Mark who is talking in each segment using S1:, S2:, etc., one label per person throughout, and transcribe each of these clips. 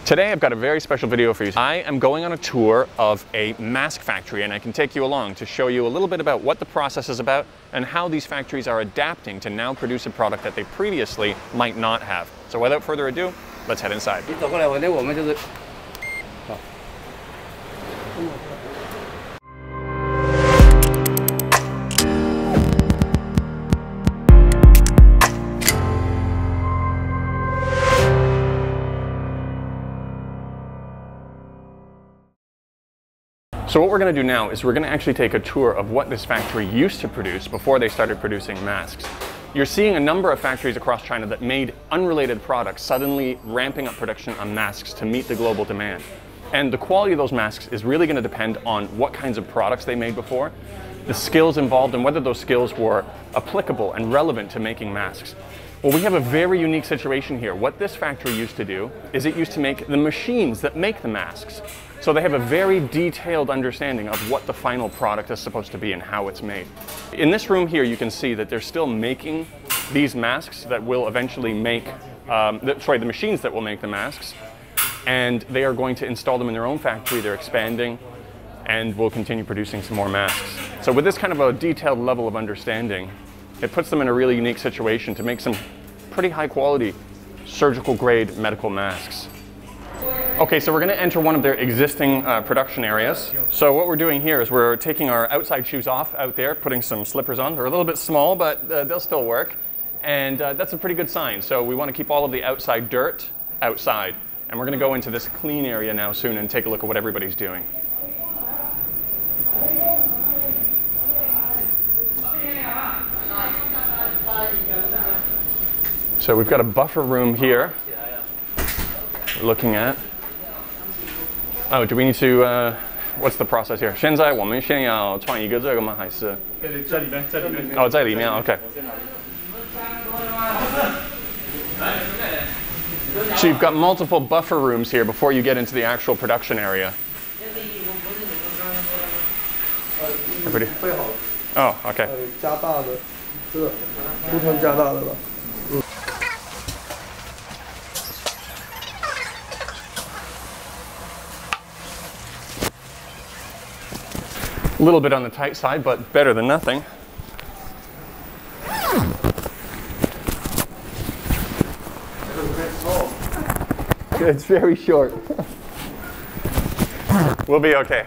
S1: Today I've got a very special video for you. I am going on a tour of a mask factory, and I can take you along to show you a little bit about what the process is about and how these factories are adapting to now produce a product that they previously might not have. So without further ado, let's head inside. So what we're going to do now is we're going to actually take a tour of what this factory used to produce before they started producing masks. You're seeing a number of factories across China that made unrelated products suddenly ramping up production on masks to meet the global demand. And the quality of those masks is really going to depend on what kinds of products they made before, the skills involved, and whether those skills were applicable and relevant to making masks. Well, we have a very unique situation here. What this factory used to do is it used to make the machines that make the masks. So they have a very detailed understanding of what the final product is supposed to be and how it's made. In this room here, you can see that they're still making these masks that will eventually make, the machines that will make the masks. And they are going to install them in their own factory. They're expanding and will continue producing some more masks. So with this kind of a detailed level of understanding, it puts them in a really unique situation to make some pretty high quality surgical grade medical masks. Okay, so we're going to enter one of their existing production areas. So what we're doing here is we're taking our outside shoes off out there, putting some slippers on. They're a little bit small, but they'll still work. And that's a pretty good sign. So we want to keep all of the outside dirt outside. And we're going to go into this clean area now soon and take a look at what everybody's doing. So we've got a buffer room here we're looking at. Oh, do we need to, what's the process here? 现在我们先要创一个这个吗？还是？在里面，在里面。哦，在里面 ，OK. So you've got multiple buffer rooms here before you get into the actual production area. Everybody? Oh, okay. 加大的，这个不同加大的吧。 A little bit on the tight side, but better than nothing. It's very short. We'll be okay.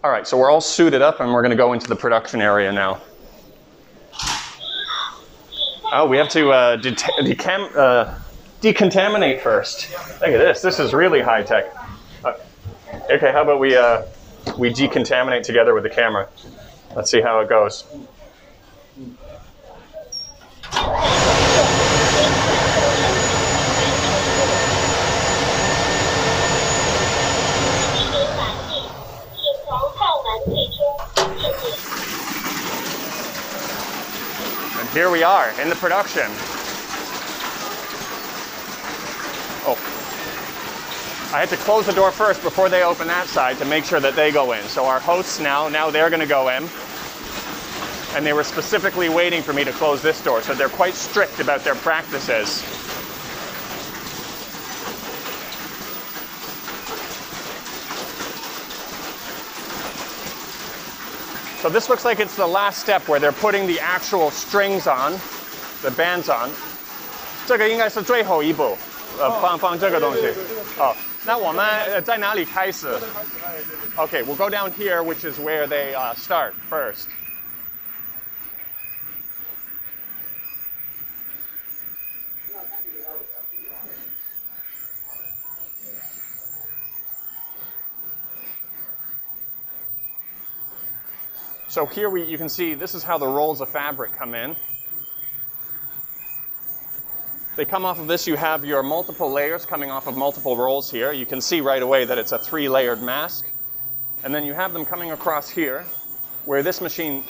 S1: All right, so we're all suited up and we're going to go into the production area now. Oh, we have to decontaminate first. Look at this. This is really high tech. Okay, how about we decontaminate together with the camera? Let's see how it goes. And here we are in the production. Oh. I had to close the door first before they open that side to make sure that they go in. So our hosts now they're going to go in. And they were specifically waiting for me to close this door. So they're quite strict about their practices. So this looks like it's the last step where they're putting the actual strings on, the bands on. 这个应该是最后一步，放这个东西。哦。 那我们在哪里开始? Okay, we'll go down here, which is where they start first. So here you can see this is how the rolls of fabric come in. They come off of this, you have your multiple layers coming off of multiple rolls here. You can see right away that it's a 3-layered mask. And then you have them coming across here, where this machine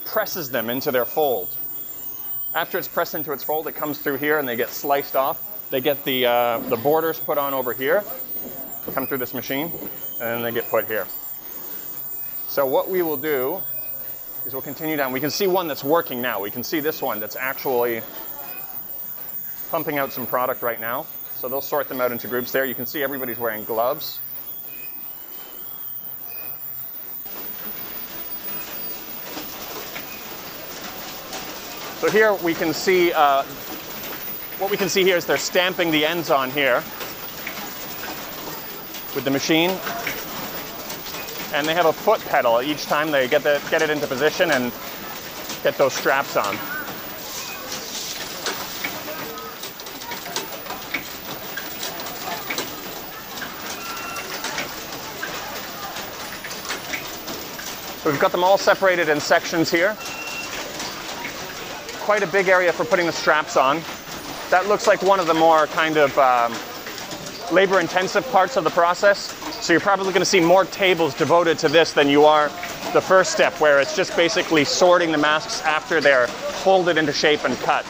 S1: presses them into their fold. After it's pressed into its fold, it comes through here and they get sliced off. They get the borders put on over here, come through this machine, and then they get put here. So what we will do is we'll continue down. We can see one that's working now. We can see this one that's actually pumping out some product right now. So they'll sort them out into groups there. You can see everybody's wearing gloves. So here we can see, what we can see here is they're stamping the ends on here with the machine. And they have a foot pedal each time they get it into position and get those straps on. So we've got them all separated in sections here. Quite a big area for putting the straps on. That looks like one of the more kind of labor-intensive parts of the process. So you're probably going to see more tables devoted to this than you are the first step, where it's just basically sorting the masks after they're folded into shape and cut.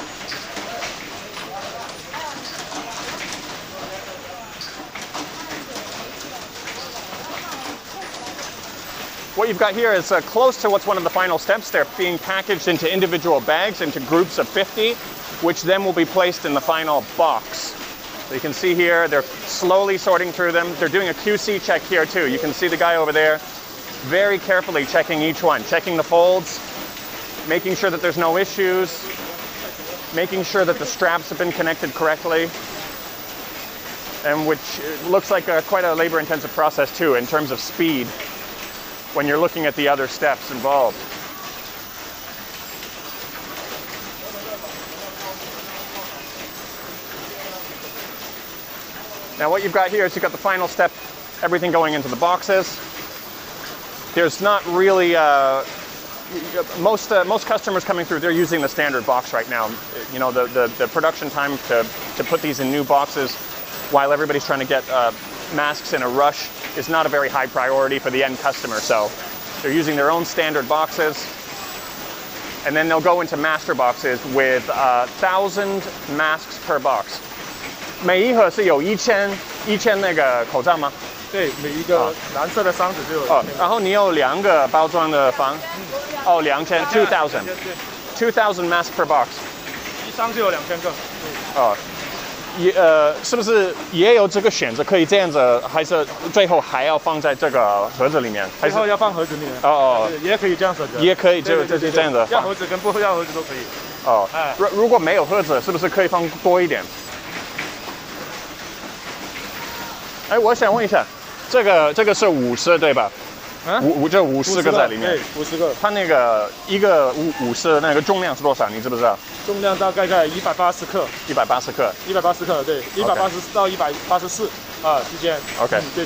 S1: What you've got here is close to what's one of the final steps. They're being packaged into individual bags, into groups of 50, which then will be placed in the final box. So you can see here, they're slowly sorting through them. They're doing a QC check here too. You can see the guy over there very carefully checking each one, checking the folds, making sure that there's no issues, making sure that the straps have been connected correctly, and which looks like quite a labor-intensive process too in terms of speed when you're looking at the other steps involved. Now what you've got here is you've got the final step, everything going into the boxes. There's not really, most customers coming through, they're using the standard box right now. You know, the production time to put these in new boxes while everybody's trying to get masks in a rush is not a very high priority for the end customer. So they're using their own standard boxes, and then they'll go into master boxes with 1,000 masks per box. 每一盒是有1000那个口罩吗？
S2: 对，每一个蓝色的箱子就有。
S1: 哦，然后你有2个包装的方，哦，2000 2000 masks per box。
S2: 一箱就有2000个。
S1: 哦。是不是也有这个选择，可以这样子，还是最后还要放在这个盒子里面？
S2: 最后要放盒子里面。
S1: 哦，
S2: 也可以这样选择。
S1: 也可以就这样子。
S2: 要盒子跟不要盒子都可以。
S1: 哦，如果没有盒子，是不是可以放多一点？哎，我想问一下，这个是50对吧？这50个在里面。
S2: 对，50个。
S1: 它那个一个50那个重量是多少？你知不知道？
S2: 重量大概在180克。
S1: 180克。
S2: 180克，对，180到184之间。
S1: OK。
S2: 对。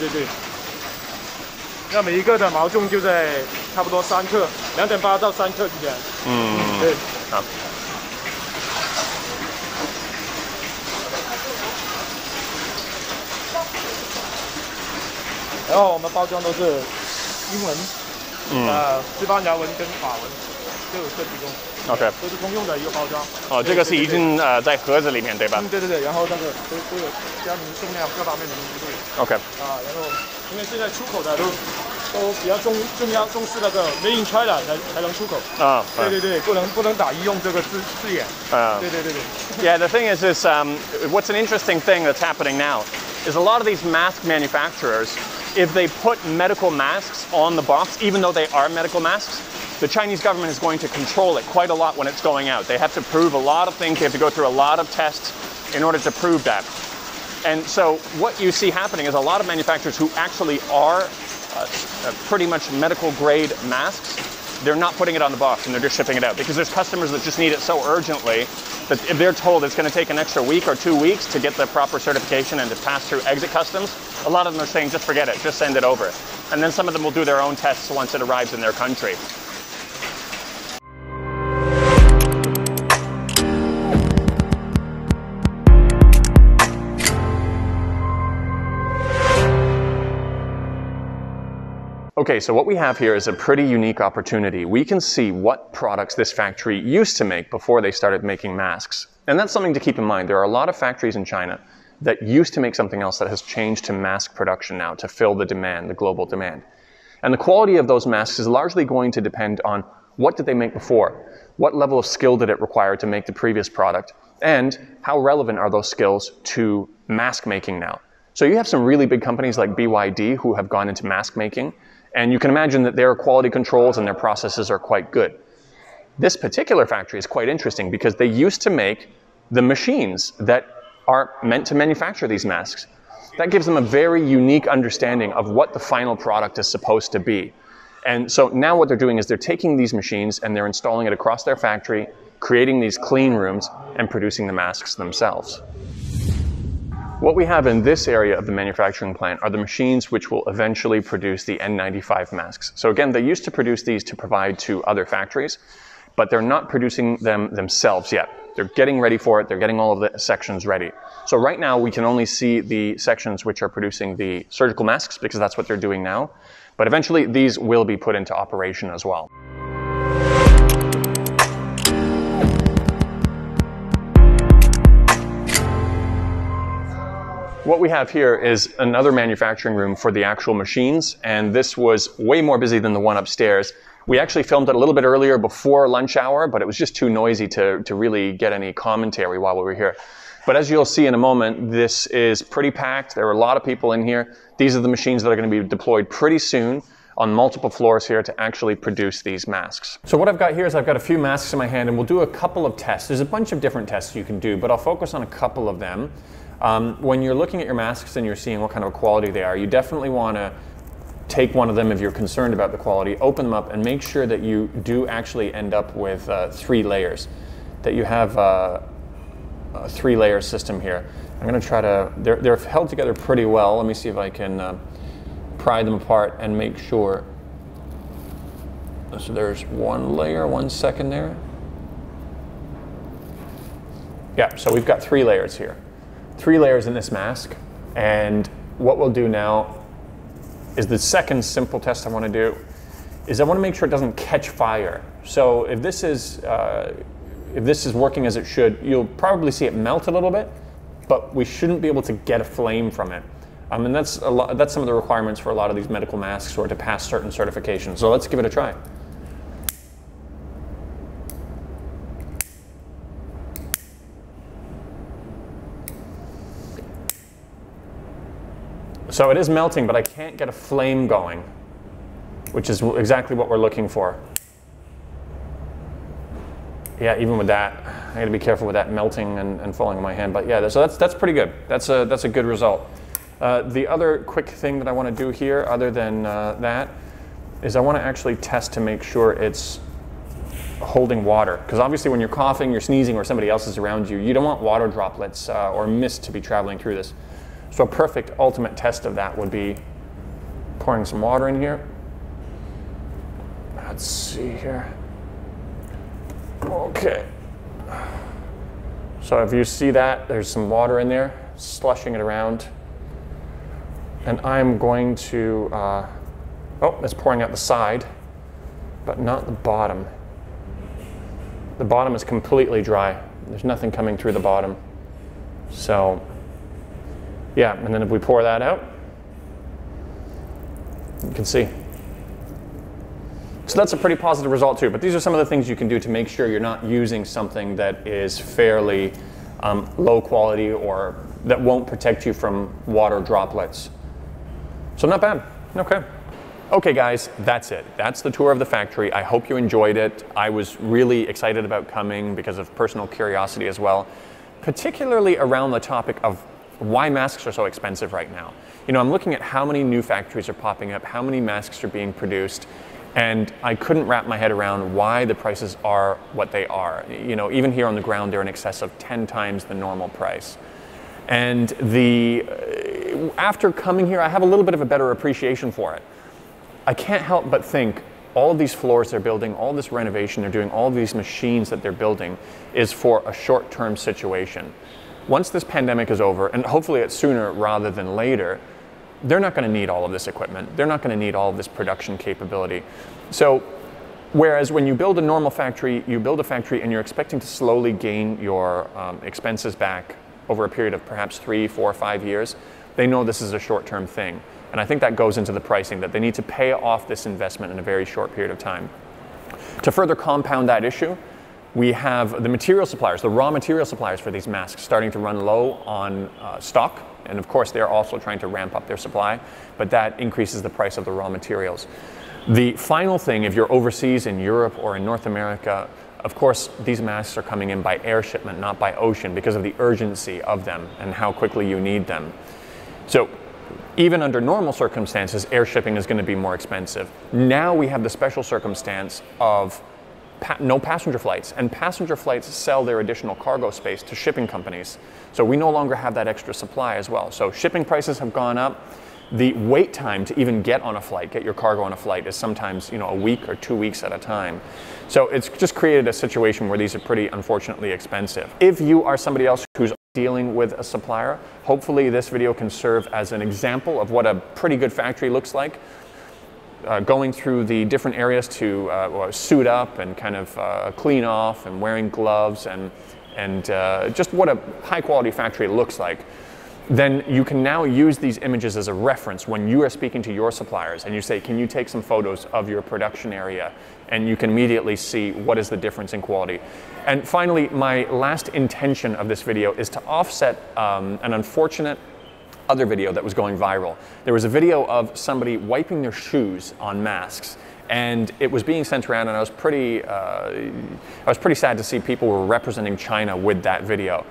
S2: 那每一个的毛重就在差不多3克，2.8到3克之间。对。好。然后我们包装都是英文，西班牙文跟法文都有提供。OK， 都是通用的一个包装。
S1: 哦，这个是已经在盒子里面对吧？
S2: 对，然后那个都有标明重量各方面的明细度。
S1: OK。
S2: 然后因为现在出口的都比较重视那个 Made in China 才能出口。对，不能打医用这个字眼。对。
S1: Yeah, the thing is what's an interesting thing that's happening now is a lot of these mask manufacturers, if they put medical masks on the box, even though they are medical masks, the Chinese government is going to control it quite a lot when it's going out. They have to prove a lot of things. They have to go through a lot of tests in order to prove that. And so what you see happening is a lot of manufacturers who actually are pretty much medical grade masks, they're not putting it on the box and they're just shipping it out because there's customers that just need it so urgently that if they're told it's going to take an extra week or 2 weeks to get the proper certification and to pass through exit customs, a lot of them are saying just forget it, just send it over. And then some of them will do their own tests once it arrives in their country. Okay, so what we have here is a pretty unique opportunity. We can see what products this factory used to make before they started making masks. And that's something to keep in mind. There are a lot of factories in China that used to make something else that has changed to mask production now to fill the demand, the global demand. And the quality of those masks is largely going to depend on what did they make before? What level of skill did it require to make the previous product? And how relevant are those skills to mask making now. So you have some really big companies like BYD who have gone into mask making, and you can imagine that their quality controls and their processes are quite good. This particular factory is quite interesting because they used to make the machines that are meant to manufacture these masks. That gives them a very unique understanding of what the final product is supposed to be. And so now what they're doing is they're taking these machines and they're installing it across their factory, creating these clean rooms and producing the masks themselves. What we have in this area of the manufacturing plant are the machines which will eventually produce the N95 masks. So again, they used to produce these to provide to other factories, but they're not producing them themselves yet. They're getting ready for it. They're getting all of the sections ready. So right now we can only see the sections which are producing the surgical masks because that's what they're doing now. But eventually these will be put into operation as well. What we have here is another manufacturing room for the actual machines, and this was way more busy than the one upstairs. We actually filmed it a little bit earlier before lunch hour, but it was just too noisy to really get any commentary while we were here. But as you'll see in a moment, this is pretty packed. There are a lot of people in here. These are the machines that are going to be deployed pretty soon on multiple floors here to actually produce these masks. So what I've got here is I've got a few masks in my hand, and we'll do a couple of tests. There's a bunch of different tests you can do, but I'll focus on a couple of them. When you're looking at your masks and you're seeing what kind of quality they are, you definitely want to take one of them if you're concerned about the quality, open them up, and make sure that you do actually end up with 3 layers, that you have a 3-layer system here. I'm going to try to, they're held together pretty well. Let me see if I can pry them apart and make sure. So there's 1 layer, 1 second there. Yeah, so we've got 3 layers here. 3 layers in this mask, and what we'll do now is the second simple test I want to do is I want to make sure it doesn't catch fire. So if this is working as it should, you'll probably see it melt a little bit, but we shouldn't be able to get a flame from it. And that's some of the requirements for a lot of these medical masks or to pass certain certifications. So let's give it a try. So it is melting, but I can't get a flame going, which is exactly what we're looking for. Yeah, even with that, I gotta be careful with that melting and falling in my hand. But yeah, so that's pretty good. That's a good result. The other quick thing that I want to do here, other than that, is I want to actually test to make sure it's holding water. Because obviously when you're coughing, you're sneezing, or somebody else is around you, you don't want water droplets or mist to be traveling through this. So a perfect ultimate test of that would be pouring some water in here. Let's see here. Okay. So if you see that, there's some water in there, slushing it around. And I'm going to, oh, it's pouring out the side, but not the bottom. The bottom is completely dry. There's nothing coming through the bottom. So, yeah, and then if we pour that out, you can see. So that's a pretty positive result too, but these are some of the things you can do to make sure you're not using something that is fairly low quality or that won't protect you from water droplets. So not bad, okay. Okay guys, that's it. That's the tour of the factory. I hope you enjoyed it. I was really excited about coming because of personal curiosity as well, particularly around the topic of why masks are so expensive right now. You know, I'm looking at how many new factories are popping up, how many masks are being produced, and I couldn't wrap my head around why the prices are what they are. You know, even here on the ground, they're in excess of 10 times the normal price. And after coming here, I have a little bit of a better appreciation for it. I can't help but think all of these floors they're building, all this renovation they're doing, all of these machines that they're building is for a short-term situation. Once this pandemic is over, and hopefully it's sooner rather than later, they're not going to need all of this equipment. They're not going to need all of this production capability. So, whereas when you build a normal factory, you build a factory and you're expecting to slowly gain your expenses back over a period of perhaps 3, 4, 5 years, they know this is a short-term thing. And I think that goes into the pricing, that they need to pay off this investment in a very short period of time. To further compound that issue, We have the material suppliers, the raw material suppliers for these masks starting to run low on stock. And of course, they're also trying to ramp up their supply, but that increases the price of the raw materials. The final thing, if you're overseas in Europe or in North America, of course, these masks are coming in by air shipment, not by ocean, because of the urgency of them and how quickly you need them. So even under normal circumstances, air shipping is going to be more expensive. Now we have the special circumstance of no passenger flights, and passenger flights sell their additional cargo space to shipping companies. So we no longer have that extra supply as well. So shipping prices have gone up. The wait time to even get on a flight, get your cargo on a flight, is sometimes, you know, a week or 2 weeks at a time. So it's just created a situation where these are pretty, unfortunately, expensive. If you are somebody else who's dealing with a supplier, hopefully this video can serve as an example of what a pretty good factory looks like. Going through the different areas to suit up and kind of clean off, and wearing gloves, and just what a high quality factory looks like. Then you can now use these images as a reference when you are speaking to your suppliers and you say, can you take some photos of your production area? And you can immediately see what is the difference in quality. And finally, my last intention of this video is to offset an unfortunate other video that was going viral. There was a video of somebody wiping their shoes on masks, and it was being sent around, and I was pretty sad to see people were representing China with that video.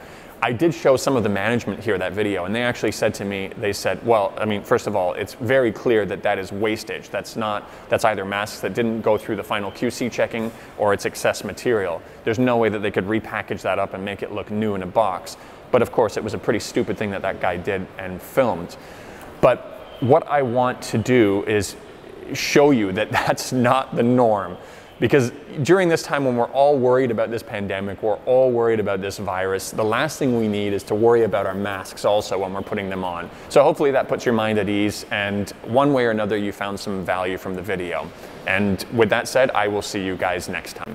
S1: I did show some of the management here that video, and they actually said to me, they said, well, I mean, first of all, it's very clear that that is wastage. That's either masks that didn't go through the final QC checking, or it's excess material. There's no way that they could repackage that up and make it look new in a box. But of course, it was a pretty stupid thing that that guy did and filmed. But what I want to do is show you that that's not the norm. Because during this time when we're all worried about this pandemic, we're all worried about this virus, the last thing we need is to worry about our masks also when we're putting them on. So hopefully that puts your mind at ease, and one way or another you found some value from the video. And with that said, I will see you guys next time.